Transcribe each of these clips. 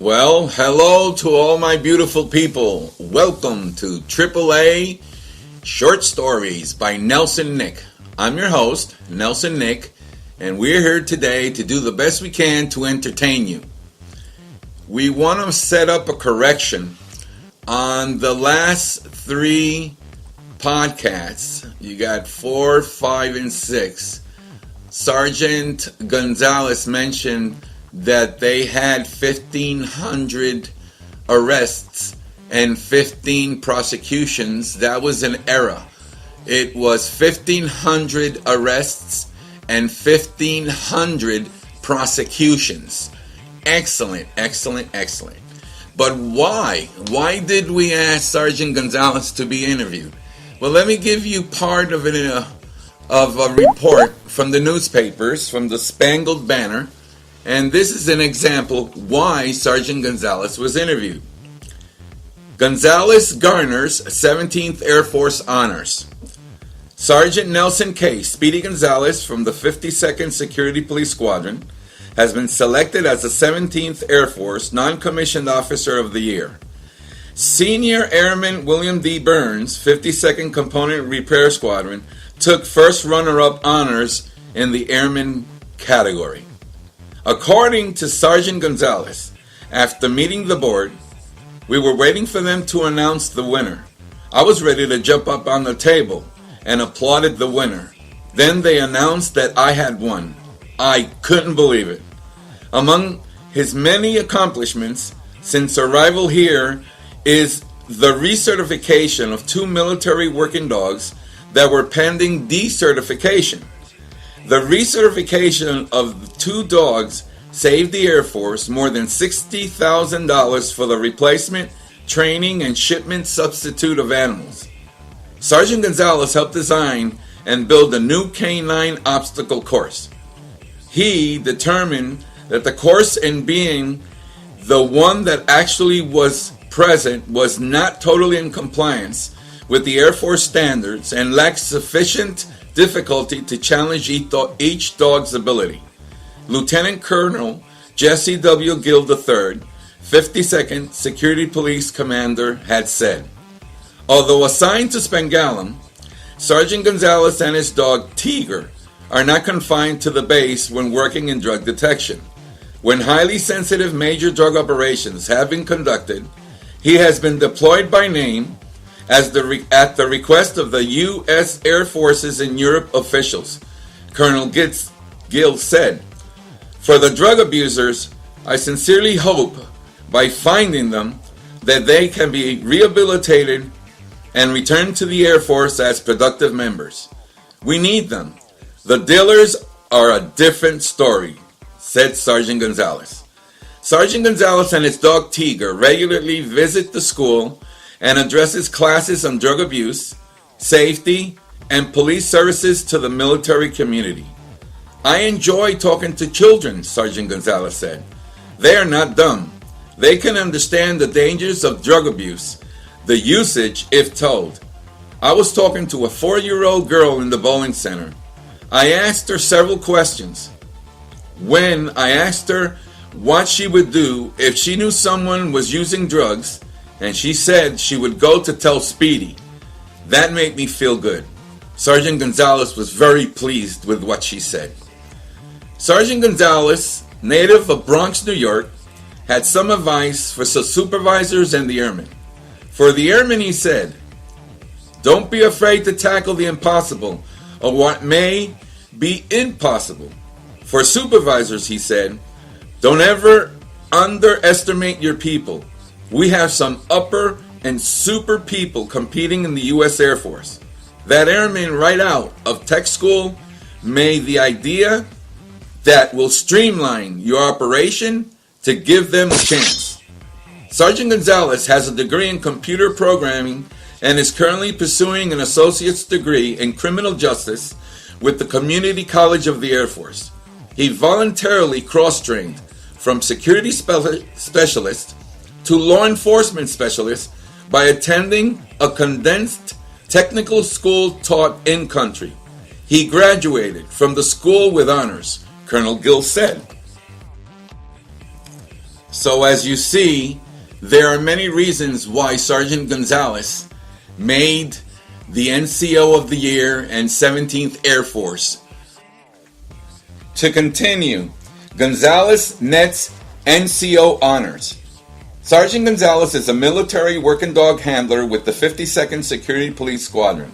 Well, hello to all my beautiful people. Welcome to AAA Short Stories by Nelson Nik. I'm your host, Nelson Nik, and we're here today to do the best we can to entertain you. We want to set up a correction on the last 3 podcasts. You got 4, 5, and 6. Sergeant Gonzalez mentioned that they had 1,500 arrests and 15 prosecutions. That was an error. It was 1,500 arrests and 1,500 prosecutions. Excellent, excellent, excellent. But why? Why did we ask Sergeant Gonzalez to be interviewed? Well, let me give you part of a report from the newspapers, from the Spangled Banner. And this is an example why Sergeant Gonzalez was interviewed. Gonzalez garners 17th Air Force honors. Sergeant Nelson K. Speedy Gonzalez from the 52nd Security Police Squadron has been selected as the 17th Air Force Non-Commissioned Officer of the Year. Senior Airman William D. Burns, 52nd Component Repair Squadron, took first runner-up honors in the Airman category. According to Sergeant Gonzalez, after meeting the board, we were waiting for them to announce the winner. I was ready to jump up on the table and applauded the winner. Then they announced that I had won. I couldn't believe it. Among his many accomplishments since arrival here is the recertification of 2 military working dogs that were pending decertification. The recertification of 2 dogs saved the Air Force more than $60,000 for the replacement, training, and shipment substitute of animals. Sergeant Gonzalez helped design and build a new canine obstacle course. He determined that the course, in being the one that actually was present, was not totally in compliance with the Air Force standards and lacked sufficient difficulty to challenge each dog's ability. Lieutenant Colonel Jesse W. Gill III, 52nd Security Police Commander, had said. Although assigned to Spangalum, Sergeant Gonzalez and his dog Tiger are not confined to the base when working in drug detection. When highly sensitive major drug operations have been conducted, he has been deployed by name at the request of the U.S. Air Forces and Europe officials. Colonel Gill said, "For the drug abusers, I sincerely hope by finding them that they can be rehabilitated and returned to the Air Force as productive members. We need them. The dealers are a different story," said Sergeant Gonzalez. Sergeant Gonzalez and his dog Tiger regularly visit the school and addresses classes on drug abuse, safety, and police services to the military community. "I enjoy talking to children," Sergeant Gonzalez said. "They are not dumb. They can understand the dangers of drug abuse, the usage if told. I was talking to a 4-year-old girl in the bowling center. I asked her several questions. When I asked her what she would do if she knew someone was using drugs, and she said she would go to tell Speedy. That made me feel good." Sergeant Gonzalez was very pleased with what she said. Sergeant Gonzalez, native of Bronx, New York, had some advice for supervisors and the airmen. For the airmen, he said, "Don't be afraid to tackle the impossible or what may be impossible." For supervisors, he said, "Don't ever underestimate your people. We have some upper and super people competing in the U.S. Air Force. That airman right out of tech school made the idea that will streamline your operation to give them a chance." Sergeant Gonzalez has a degree in computer programming and is currently pursuing an associate's degree in criminal justice with the Community College of the Air Force. He voluntarily cross-trained from security specialist to law enforcement specialist by attending a condensed technical school taught in country. He graduated from the school with honors, Colonel Gill said. So as you see, there are many reasons why Sergeant Gonzalez made the NCO of the Year and 17th Air Force. To continue, Gonzalez nets NCO honors. Sergeant Gonzalez is a military working dog handler with the 52nd Security Police Squadron.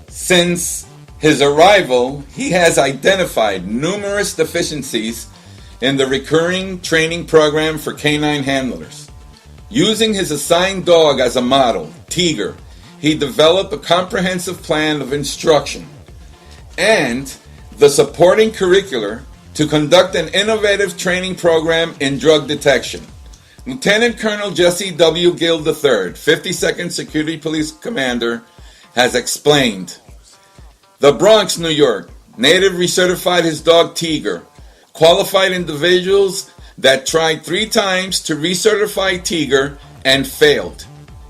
Since his arrival, he has identified numerous deficiencies in the recurring training program for canine handlers. Using his assigned dog as a model, Tiger, he developed a comprehensive plan of instruction and the supporting curricular to conduct an innovative training program in drug detection. Lieutenant Colonel Jesse W. Gill III, 52nd Security Police Commander, has explained. The Bronx, New York, native recertified his dog Tiger. Qualified individuals that tried 3 times to recertify Tiger and failed.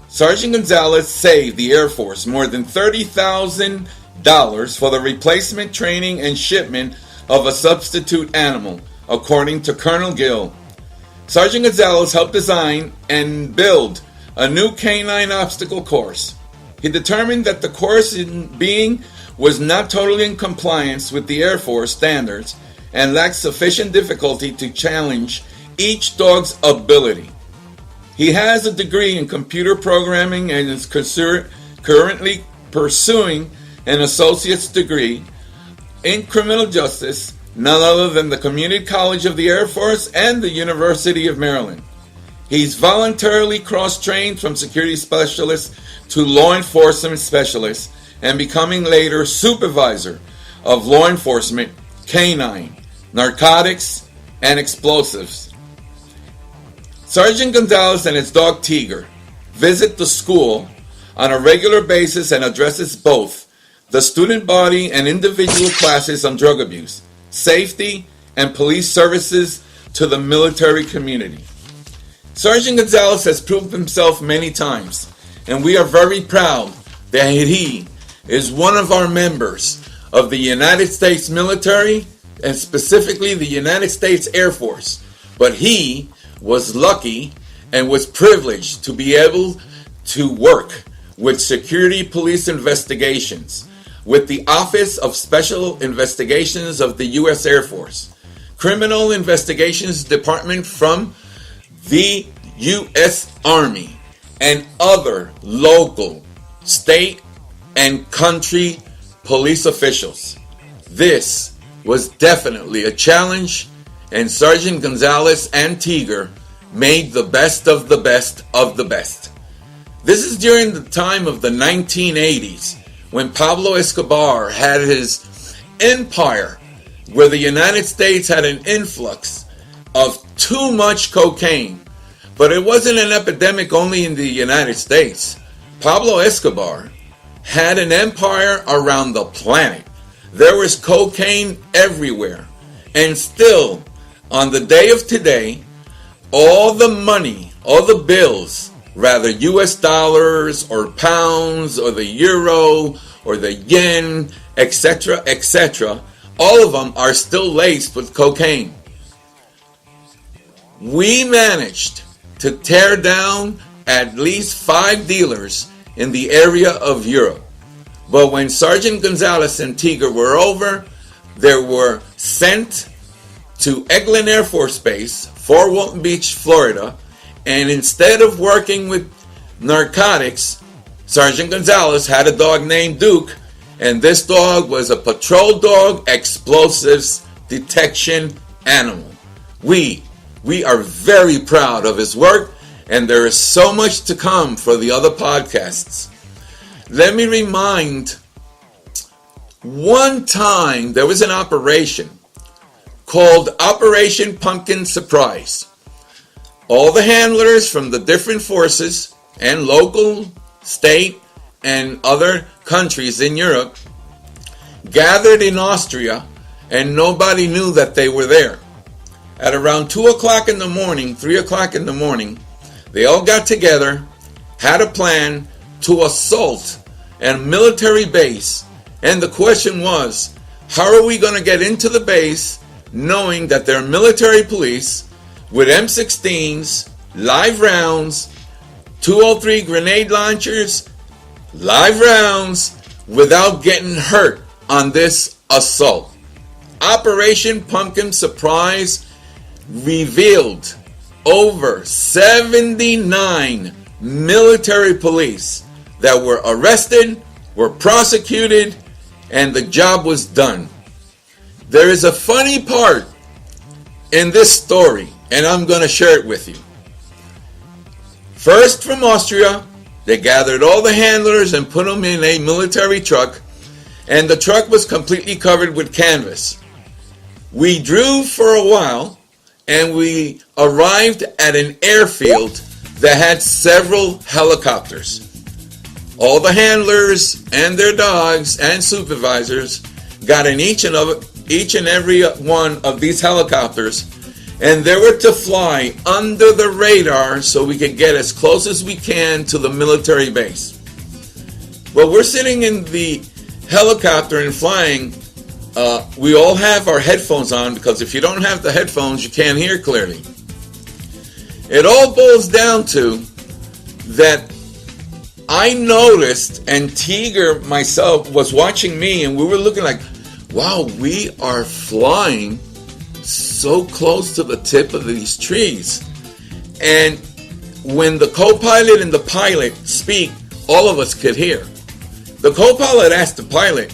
Sergeant Gonzalez saved the Air Force more than $30,000 for the replacement, training, and shipment of a substitute animal, according to Colonel Gill. Sergeant Gonzalez helped design and build a new canine obstacle course. He determined that the course was not totally in compliance with the Air Force standards and lacked sufficient difficulty to challenge each dog's ability. He has a degree in computer programming and is currently pursuing an associate's degree in criminal justice, none other than the Community College of the Air Force and the University of Maryland. He's voluntarily cross-trained from security specialist to law enforcement specialist and becoming later supervisor of law enforcement, canine, narcotics, and explosives. Sergeant Gonzalez and his dog Tiger visit the school on a regular basis and addresses both the student body and individual classes on drug abuse, safety, and police services to the military community. Sergeant Gonzalez has proved himself many times, and we are very proud that he is one of our members of the United States military, and specifically the United States Air Force. But he was lucky and was privileged to be able to work with security police investigations with the Office of Special Investigations of the U.S. Air Force, Criminal Investigations Department from the U.S. Army, and other local, state, and country police officials. This was definitely a challenge, and Sergeant Gonzalez and Tiger made the best of the best of the best. This is during the time of the 1980s, when Pablo Escobar had his empire, where the United States had an influx of too much cocaine. But it wasn't an epidemic only in the United States. Pablo Escobar had an empire around the planet. There was cocaine everywhere. And still, on the day of today, all the money, all the bills, rather US dollars or pounds or the euro or the yen, etc., etc., all of them are still laced with cocaine. We managed to tear down at least 5 dealers in the area of Europe. But when Sergeant Gonzalez and Tiger were over, they were sent to Eglin Air Force Base, Fort Walton Beach, Florida, and instead of working with narcotics, Sergeant Gonzalez had a dog named Duke, and this dog was a patrol dog explosives detection animal. We are very proud of his work, and there is so much to come for the other podcasts. Let me remind, one time there was an operation called Operation Pumpkin Surprise. All the handlers from the different forces and local, state, and other countries in Europe gathered in Austria, and nobody knew that they were there. At around 2 o'clock in the morning, 3 o'clock in the morning, they all got together, had a plan to assault a military base. And the question was, how are we going to get into the base knowing that they're military police with M16s, live rounds, 203 grenade launchers, live rounds, without getting hurt on this assault. Operation Pumpkin Surprise revealed over 79 military police that were arrested, were prosecuted, and the job was done. There is a funny part in this story, and I'm going to share it with you. First, from Austria, they gathered all the handlers and put them in a military truck, and the truck was completely covered with canvas. We drove for a while, and we arrived at an airfield that had several helicopters. All the handlers and their dogs and supervisors got in each and every one of these helicopters, and they were to fly under the radar so we could get as close as we can to the military base. Well, we're sitting in the helicopter and flying. We all have our headphones on, because if you don't have the headphones, you can't hear clearly. It all boils down to that I noticed, and Tiger myself was watching me, and we were looking like, wow, we are flying so close to the tip of these trees. And when the co-pilot and the pilot speak, all of us could hear. The co-pilot asked the pilot,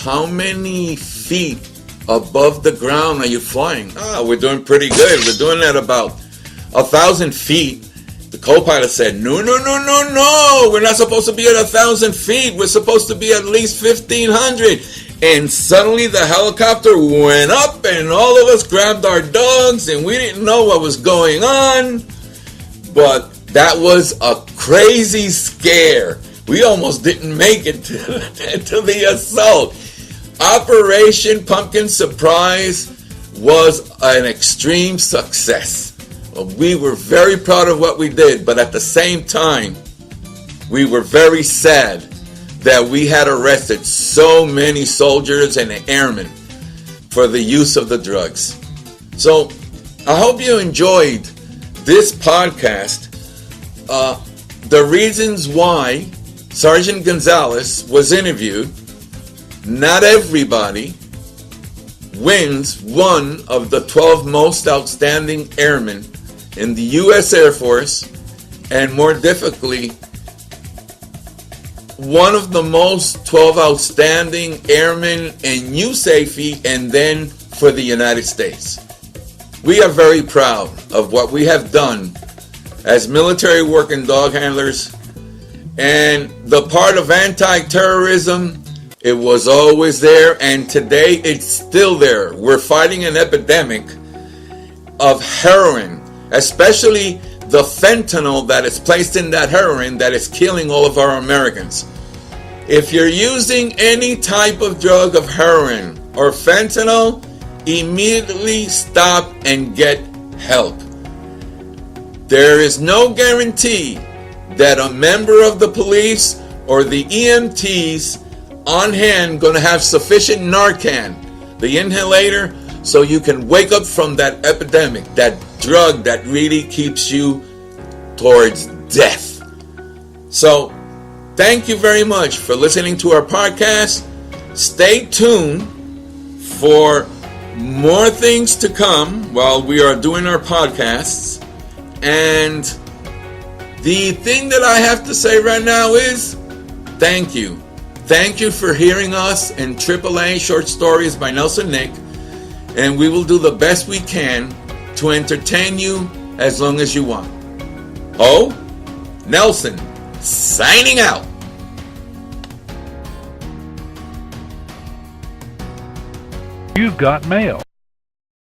how many feet above the ground are you flying? We're doing pretty good. We're doing at about 1,000 feet. The co-pilot said, no, we're not supposed to be at 1,000 feet. We're supposed to be at least 1,500. And suddenly the helicopter went up, and all of us grabbed our dogs, and we didn't know what was going on. But that was a crazy scare. We almost didn't make it to the assault. Operation Pumpkin Surprise was an extreme success. We were very proud of what we did, but at the same time, we were very sad that we had arrested so many soldiers and airmen for the use of the drugs. So, I hope you enjoyed this podcast. The reasons why Sergeant Gonzalez was interviewed. Not everybody wins one of the 12 most outstanding airmen in the U.S. Air Force, and more difficultly, one of the most 12 outstanding airmen in USAFE, and then for the United States. We are very proud of what we have done as military working dog handlers, and the part of anti-terrorism, it was always there, and today it's still there. We're fighting an epidemic of heroin, especially the fentanyl that is placed in that heroin that is killing all of our Americans. If you're using any type of drug of heroin or fentanyl, immediately stop and get help. There is no guarantee that a member of the police or the EMTs on hand going to have sufficient Narcan, the inhalator, so you can wake up from that epidemic, that drug that really keeps you towards death. So, thank you very much for listening to our podcast. Stay tuned for more things to come while we are doing our podcasts. And the thing that I have to say right now is thank you. Thank you for hearing us in AAA Short Stories by Nelson Nik. And we will do the best we can to entertain you as long as you want. Nelson, signing out. You've got mail.